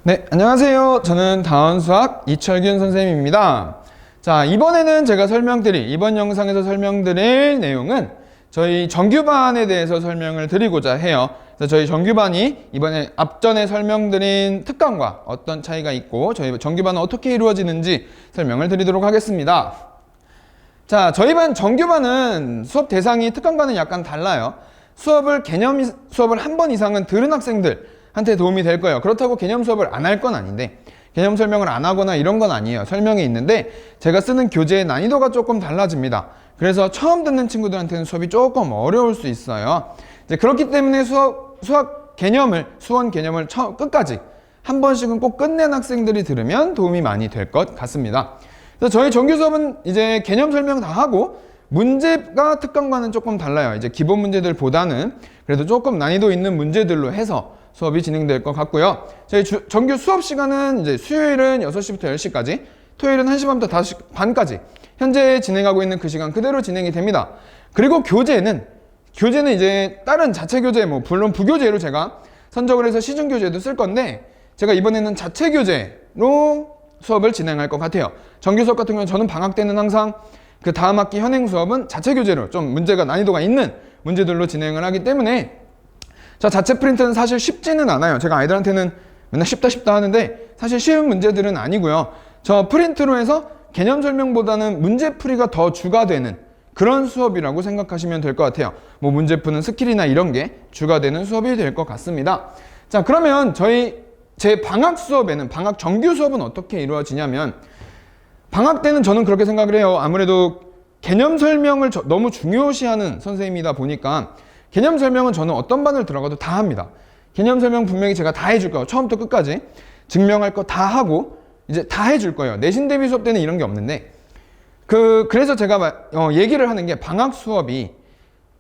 네, 안녕하세요. 저는 다원수학 이철균 선생님입니다. 자, 이번에는 제가 이번 영상에서 설명드릴 내용은 저희 정규반에 대해서 설명을 드리고자 해요. 그래서 저희 정규반이 이번에 앞전에 설명드린 특강과 어떤 차이가 있고 저희 정규반은 어떻게 이루어지는지 설명을 드리도록 하겠습니다. 자, 저희 반 정규반은 수업 대상이 특강과는 약간 달라요. 개념 수업을 한 번 이상은 들은 학생들한테 도움이 될 거예요. 그렇다고 개념 수업을 안 할 건 아닌데, 개념 설명을 안 하거나 이런 건 아니에요. 설명이 있는데 제가 쓰는 교재의 난이도가 조금 달라집니다. 그래서 처음 듣는 친구들한테는 수업이 조금 어려울 수 있어요. 이제 그렇기 때문에 수원 개념을 끝까지 한 번씩은 꼭 끝낸 학생들이 들으면 도움이 많이 될 것 같습니다. 그래서 저희 정규 수업은 이제 개념 설명 다 하고 문제가 특강과는 조금 달라요. 이제 기본 문제들보다는 그래도 조금 난이도 있는 문제들로 해서 수업이 진행될 것 같고요. 저희 정규 수업 시간은 이제 수요일은 6시부터 10시까지, 토요일은 1시 반부터 5시 반까지 현재 진행하고 있는 그 시간 그대로 진행이 됩니다. 그리고 교재는 이제 다른 자체 교재, 물론 부교재로 제가 선정을 해서 시중 교재도 쓸 건데 제가 이번에는 자체 교재로 수업을 진행할 것 같아요. 정규 수업 같은 경우는 저는 방학 때는 항상 그 다음 학기 현행 수업은 자체 교재로 좀 문제가 난이도가 있는 문제들로 진행을 하기 때문에 자체 프린트는 사실 쉽지는 않아요. 제가 아이들한테는 맨날 쉽다 하는데 사실 쉬운 문제들은 아니고요. 저 프린트로 해서 개념 설명보다는 문제풀이가 더 주가 되는 그런 수업이라고 생각하시면 될 것 같아요. 문제 푸는 스킬이나 이런 게 주가 되는 수업이 될 것 같습니다. 자, 그러면 제 방학 정규 수업은 어떻게 이루어지냐면, 방학 때는 저는 그렇게 생각을 해요. 아무래도 개념 설명을 너무 중요시하는 선생님이다 보니까 개념 설명은 저는 어떤 반을 들어가도 다 합니다. 개념 설명 분명히 제가 다 해줄 거예요. 처음부터 끝까지 증명할 거 다 하고 이제 다 해줄 거예요. 내신 대비 수업 때는 이런 게 없는데 그래서 제가 얘기를 하는 게 방학 수업이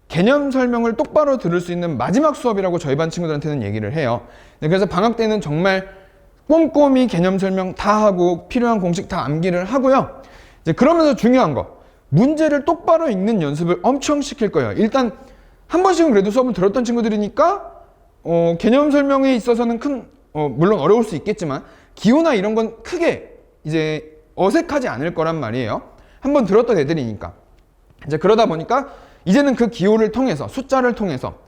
개념 설명을 똑바로 들을 수 있는 마지막 수업이라고 저희 반 친구들한테는 얘기를 해요. 그래서 방학 때는 정말 꼼꼼히 개념 설명 다 하고 필요한 공식 다 암기를 하고요. 이제 그러면서 중요한 거, 문제를 똑바로 읽는 연습을 엄청 시킬 거예요. 일단 한 번씩은 그래도 수업을 들었던 친구들이니까 개념 설명에 있어서는 물론 어려울 수 있겠지만 기호나 이런 건 크게 이제 어색하지 않을 거란 말이에요. 한 번 들었던 애들이니까. 이제 그러다 보니까 이제는 그 기호를 통해서, 숫자를 통해서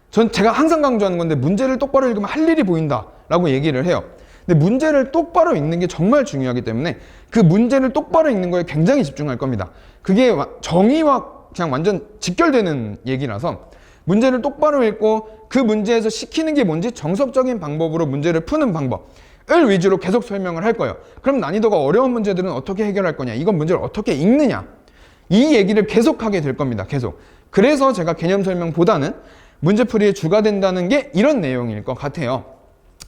제가 항상 강조하는 건데 문제를 똑바로 읽으면 할 일이 보인다라고 얘기를 해요. 근데 문제를 똑바로 읽는 게 정말 중요하기 때문에 그 문제를 똑바로 읽는 거에 굉장히 집중할 겁니다. 그게 정의와 그냥 완전 직결되는 얘기라서 문제를 똑바로 읽고 그 문제에서 시키는 게 뭔지 정석적인 방법으로 문제를 푸는 방법을 위주로 계속 설명을 할 거예요. 그럼 난이도가 어려운 문제들은 어떻게 해결할 거냐, 이건 문제를 어떻게 읽느냐, 이 얘기를 계속 하게 될 겁니다. 계속. 그래서 제가 개념 설명보다는 문제풀이에 주가 된다는 게 이런 내용일 것 같아요.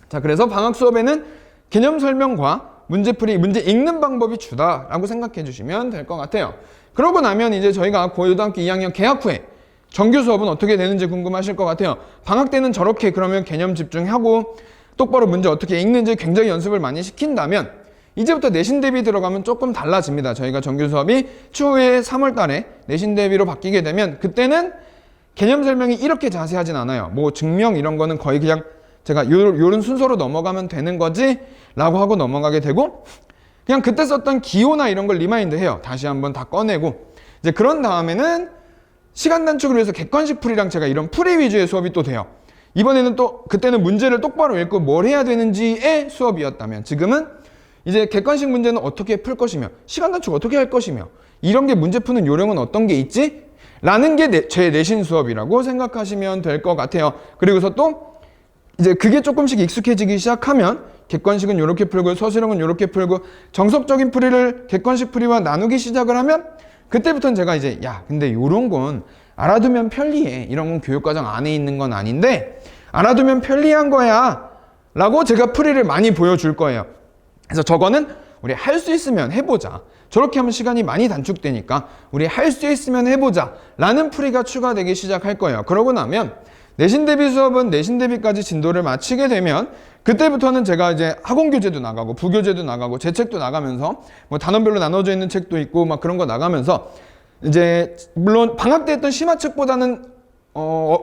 자, 그래서 방학 수업에는 개념 설명과 문제풀이, 문제 읽는 방법이 주다라고 생각해 주시면 될 것 같아요. 그러고 나면 이제 저희가 고등학교 2학년 개학 후에 정규 수업은 어떻게 되는지 궁금하실 것 같아요. 방학 때는 저렇게 그러면 개념 집중하고 똑바로 문제 어떻게 읽는지 굉장히 연습을 많이 시킨다면 이제부터 내신 대비 들어가면 조금 달라집니다. 저희가 정규 수업이 추후에 3월 달에 내신 대비로 바뀌게 되면 그때는 개념 설명이 이렇게 자세하진 않아요. 증명 이런 거는 거의 그냥 제가 요런 순서로 넘어가면 되는 거지 라고 하고 넘어가게 되고, 그냥 그때 썼던 기호나 이런 걸 리마인드 해요. 다시 한번 다 꺼내고 이제 그런 다음에는 시간 단축을 위해서 객관식 풀이랑 제가 이런 풀이 위주의 수업이 또 돼요. 이번에는 또 그때는 문제를 똑바로 읽고 뭘 해야 되는지의 수업이었다면 지금은 이제 객관식 문제는 어떻게 풀 것이며 시간 단축 어떻게 할 것이며 이런 게 문제 푸는 요령은 어떤 게 있지? 라는 게 제 내신 수업이라고 생각하시면 될 것 같아요. 그리고서 또 이제 그게 조금씩 익숙해지기 시작하면 객관식은 이렇게 풀고 서술형은 이렇게 풀고 정석적인 풀이를 객관식 풀이와 나누기 시작을 하면 그때부터는 제가 이제 근데 요런 건 알아두면 편리해, 이런 건 교육과정 안에 있는 건 아닌데 알아두면 편리한 거야 라고 제가 풀이를 많이 보여줄 거예요. 그래서 저거는 우리 할 수 있으면 해보자, 저렇게 하면 시간이 많이 단축되니까 우리 할 수 있으면 해보자 라는 풀이가 추가되기 시작할 거예요. 그러고 나면 내신 대비 수업은 내신 대비까지 진도를 마치게 되면 그때부터는 제가 이제 학원 교재도 나가고 부교재도 나가고 제 책도 나가면서 단원별로 나눠져 있는 책도 있고 그런 거 나가면서 이제 물론 방학 때 했던 심화책보다는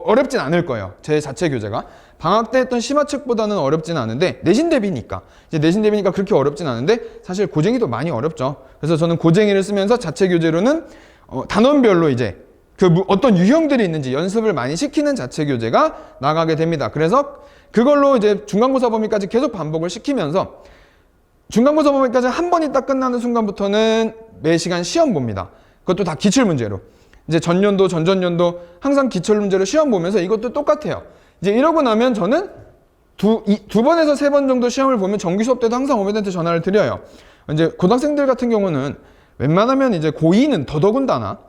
어렵진 않을 거예요. 제 자체 교재가. 방학 때 했던 심화책보다는 어렵진 않은데, 내신 대비니까. 이제 내신 대비니까 그렇게 어렵진 않은데, 사실 고쟁이도 많이 어렵죠. 그래서 저는 고쟁이를 쓰면서 자체 교재로는 단원별로 이제 어떤 유형들이 있는지 연습을 많이 시키는 자체 교재가 나가게 됩니다. 그래서 그걸로 이제 중간고사 범위까지 계속 반복을 시키면서 중간고사 범위까지 한 번이 딱 끝나는 순간부터는 매 시간 시험 봅니다. 그것도 다 기출문제로. 이제 전년도, 전전년도 항상 기출문제로 시험 보면서 이것도 똑같아요. 이제 이러고 나면 저는 두 번에서 세 번 정도 시험을 보면 정규 수업 때도 항상 어머니한테 전화를 드려요. 이제 고등학생들 같은 경우는 웬만하면 이제 고2는 더더군다나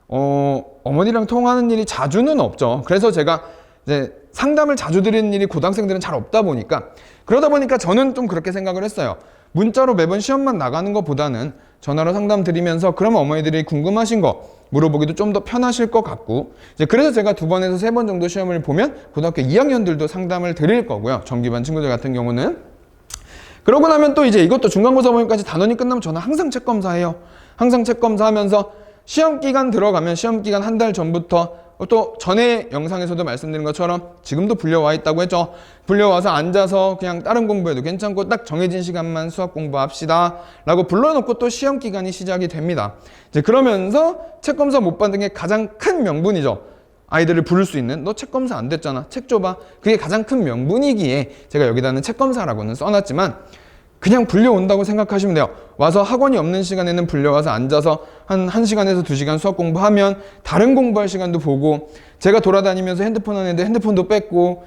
어머니랑 통화하는 일이 자주는 없죠. 그래서 제가 이제 상담을 자주 드리는 일이 고등학생들은 잘 없다 보니까, 그러다 보니까 저는 좀 그렇게 생각을 했어요. 문자로 매번 시험만 나가는 것보다는 전화로 상담 드리면서 그러면 어머니들이 궁금하신 거 물어보기도 좀 더 편하실 것 같고, 이제 그래서 제가 2번에서 3번 정도 시험을 보면 고등학교 2학년들도 상담을 드릴 거고요. 정기반 친구들 같은 경우는. 그러고 나면 또 이제 이것도 중간고사 범위까지 단원이 끝나면 저는 항상 책 검사해요. 항상 책 검사하면서 시험 기간 들어가면 시험 기간 한 달 전부터, 또 전에 영상에서도 말씀드린 것처럼 지금도 불려와 있다고 했죠. 불려와서 앉아서 그냥 다른 공부해도 괜찮고 딱 정해진 시간만 수학 공부합시다 라고 불러놓고 또 시험 기간이 시작이 됩니다. 이제 그러면서 책 검사 못 받는 게 가장 큰 명분이죠. 아이들을 부를 수 있는, 너 책 검사 안 됐잖아, 책 줘봐. 그게 가장 큰 명분이기에 제가 여기다는 책 검사라고는 써놨지만, 그냥 불려온다고 생각하시면 돼요. 와서 학원이 없는 시간에는 불려와서 앉아서 한 1시간에서 2시간 수학 공부하면 다른 공부할 시간도 보고, 제가 돌아다니면서 핸드폰 하는데 핸드폰도 뺏고,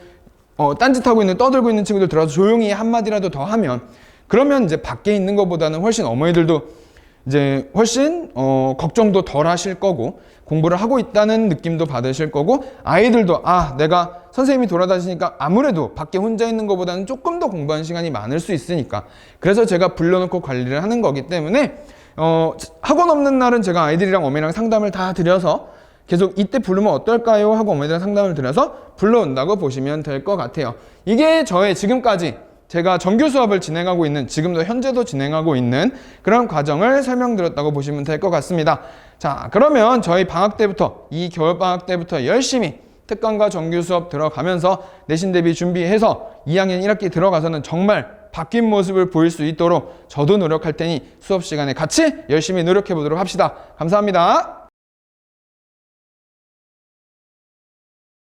딴짓하고 있는, 떠들고 있는 친구들 들어와서 조용히 한마디라도 더 하면, 그러면 이제 밖에 있는 것보다는 훨씬 어머니들도 이제 훨씬 걱정도 덜 하실 거고, 공부를 하고 있다는 느낌도 받으실 거고, 아이들도 내가 선생님이 돌아다니시니까 아무래도 밖에 혼자 있는 것보다는 조금 더 공부하는 시간이 많을 수 있으니까, 그래서 제가 불러놓고 관리를 하는 거기 때문에 학원 없는 날은 제가 아이들이랑 어머니랑 상담을 다 드려서 계속 이때 부르면 어떨까요? 하고 어머니랑 상담을 드려서 불러온다고 보시면 될 것 같아요. 이게 저의 지금까지 제가 정규 수업을 진행하고 있는, 지금도 현재도 진행하고 있는 그런 과정을 설명드렸다고 보시면 될 것 같습니다. 자, 그러면 저희 방학 때부터, 이 겨울방학 때부터 열심히 특강과 정규 수업 들어가면서 내신 대비 준비해서 2학년 1학기 들어가서는 정말 바뀐 모습을 보일 수 있도록 저도 노력할 테니 수업 시간에 같이 열심히 노력해 보도록 합시다. 감사합니다.